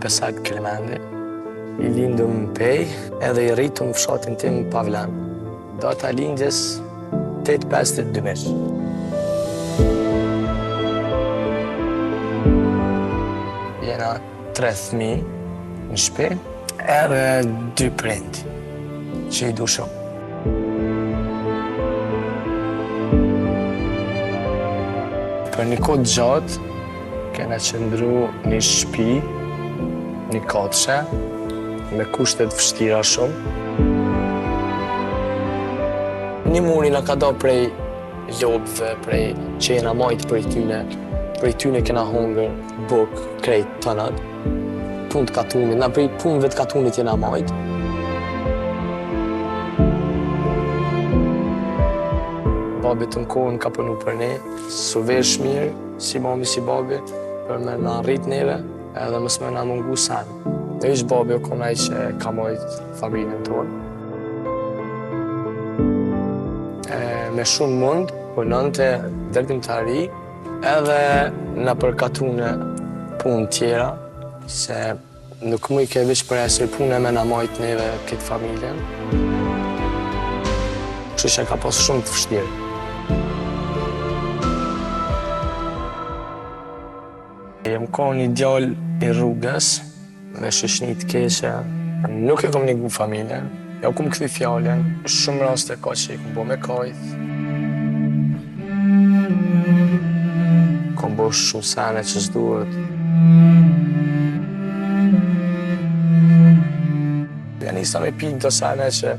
Besat Klemendi. I lindëm në Pej edhe i rritëm fshatin tim Pavlan. Data lindjes 8/5/2000. Jena 3 fëmijë në shtëpi edhe 2 prind që i du shumë. Për një kohë gjatë, kena qëndru një shtëpi, një kafshë, me kushtet vështira shumë. Një muri na ka da prej lopëve, prej që jena majtë prej tyne kena hongër, buk, krejt, tënat. Punë të katunit, na prej punëve të katunit jena majtë. Babit të në kohën ka punu për ne, su vesh mirë, si mami, si babi, për me na rrit neve, edhe mës me na mungu sen. Dhe ish babi o konaj që ka majtë familjen tonë. Me shumë mund, punonte dërtimtari, edhe na përkatune punë tjera, se nuk mu i ke veç për esër punë me na majtë neve këtë familjen. Kështu që ka pas shumë të vështirë. Jem ka një djallë i rrugës, me shoqni të keqe. Nuk e kom nigu familjen, ja kom këthi fjallën, shumë raste ka që i kom bo me kajth. Kom bo shumë sene që s'duhet. Ja nisa me pi të sene që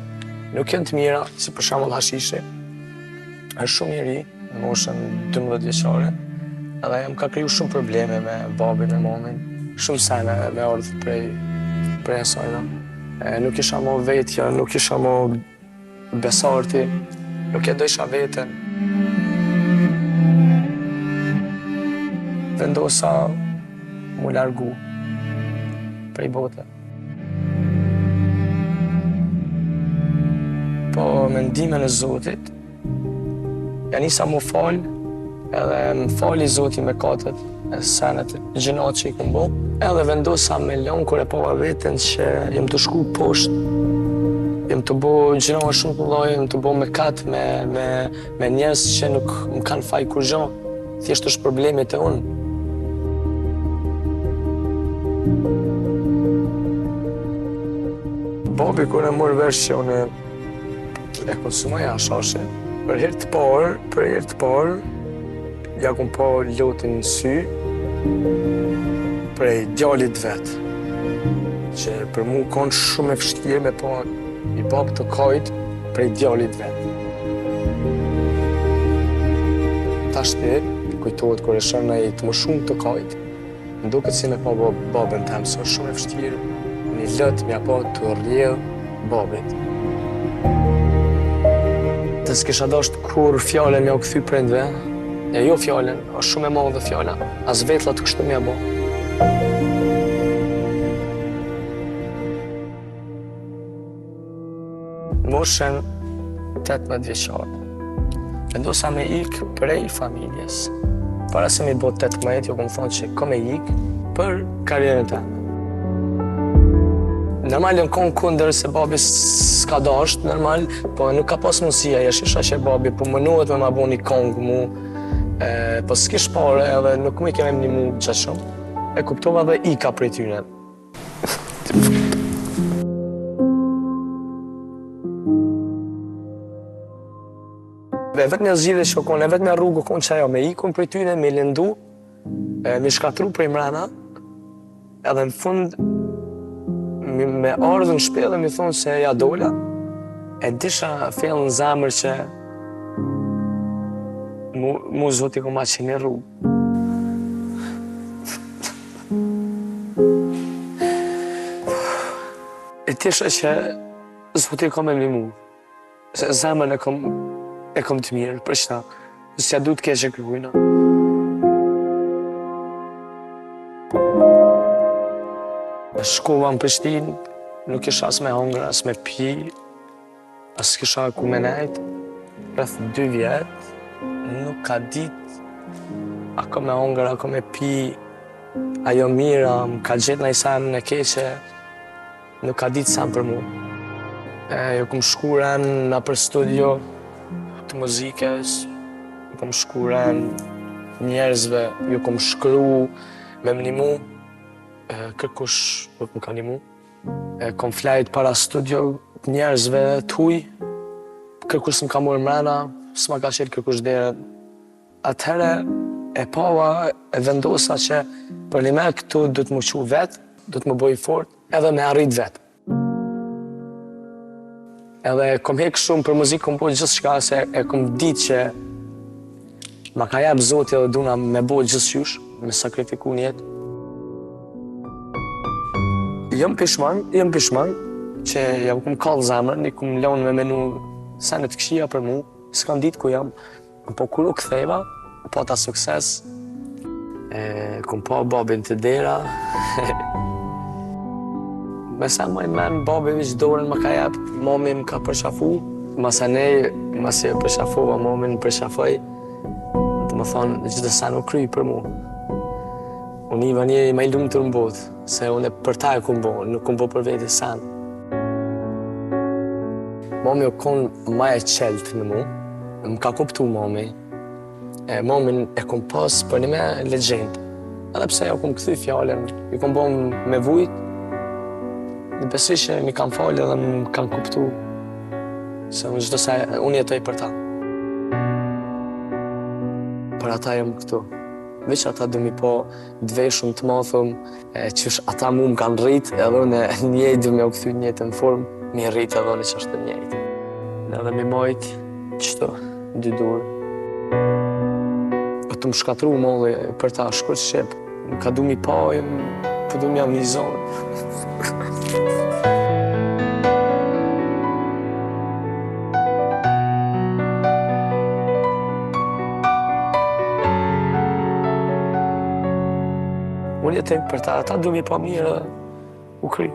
nuk jenë të mira, si për shembull hashishi. Është shumë i ri, në moshën 12 vjeçare. Edhe jam ka kriju shumë probleme me babin, me mamin. Shumë sene me ardhë prej asajna. Nuk isha mo vetja, nuk isha mo besarti, nuk e dojsha veten. Vendosa mu largu prej bote. Po me ndimin e Zotit, ja nisa mu falë, edhe më fali Zoti me katët e senet e gjinat që i kom bo. Edhe vendosa me lonë kur e pova veten që jem të shku poshtë, jem të bo gjinat shumë të mëdha, jem të bo me katë me njerëz që nuk më kanë faj kur gjo. Thjesht është problemet e unë. Babi kur e mor vesh që unë e konsumoja shashe, për herë të parë, ja kom pa lotin në sy prej djallit vetë, që për mu konë shumë e vështirë me pa i bab të kajt prej djallit vetë. Tashti, kujtohet kër e shërna i të më shumë të kajt, më duket si me pa babën temë, së shumë e vështirë, një lëtë mja pa të rrjedhë babit. Të s'kisha dasht kur fjallën mja u këthy prindve, jo fjallën, është shumë e madhe fjalla, as vetlat kështu mja bo. Në moshën 18 vjeçare, vendosa me ik prej familjes. Para se mi bo 18, jo kom thonë që kom e ik për karierën teme. Normal jam konë kunder se babi s'ka dasht, normal, po nuk ka pas mundësia, jashisha që babi po mënohet me ma bo një kongë mu, po s'kish pare edhe nuk më i kemë një mu qatë shumë. E kuptova dhe i ka prej tyre. E vetë një zhjidhe që konë, e vetë një rrugë konë që ajo me i konë prej tyre, me lëndu, me shkatru prej mrena, edhe në fund me ardhë në shpe dhe mi thonë se ja dola, e disha fjellë në zamër që mu Zoti ko ma qenë rrugë. E tisha që Zoti ko me limu, se zemën e kom të mirë, për qëta, se ja du të keqe kërkujna. Shkova në Prishtinë, nuk isha as me hongër, as me pi, as kisha ku me nejt, rreth 2 vjetë, nuk ka dit, ako me hongër, ako me pi, ajo mira, më ka gjetë në sen në keqe, nuk ka ditë sen për mu. Jo kom shku ren në për studio të muzikës, jo kom shku ren njerëzve, jo kom shkru me më nimu, kërkush nuk më ka nimu. Kom flajt para studio njerëzve t'huj, kërkush s'm ka morë mrena, s'ma ka qelë kërkush dhere. Atëhere e pava, e vendosa që për një me këtu du të më qu vetë, du të më bëj fort, edhe me arrit vetë. Edhe kom hek shumë për muzikë, kom bëj gjithë shka, se e kom ditë që ma ka jep Zoti edhe duna me bëj gjithë qysh, me sakrifiku një jetë. Jëm pishman që jam kom kallë zemrën, i kom lanë me menu senet këshia për mu, s'kam ditë ku jam, po kur u ktheva, po ta sukses, kom pa babin të dera. Me sa më i men, babi vishë dorën më ka jep, mami më ka përshafu. Masanej, masi e përshafova, mami më përshafoj, të më thonë, gjithë sa nuk kry për mu. Unë iva njeri ma i lumë të rëmbot, se unë e për ta e kum bo, nuk kum bo për veti sen. Mami o konë ma e qeltë në mu, më ka kuptu mami. Mamin e kom pas për një me legjend. Edhe pse ja kom këthy fjallën, i kom bo me vujt, në besoj që mi kam falë edhe më kam kuptu se unë gjithë se unë jetoj për ta. Për ata jam këtu. Veç ata du mi po dveshun të mathëm, qysh ata mu më kanë rrit, edhe unë njëjt du me u këthy njëjtë në formë, mi rrit edhe unë që është njëjtë. Edhe mi majt qëto, dy durë. Të më shkatru molli për ta shkur Shqip. Ka du mi pa, po du mi jam një zonë. Unë jetim për ta, ata du mi pa mirë u kry.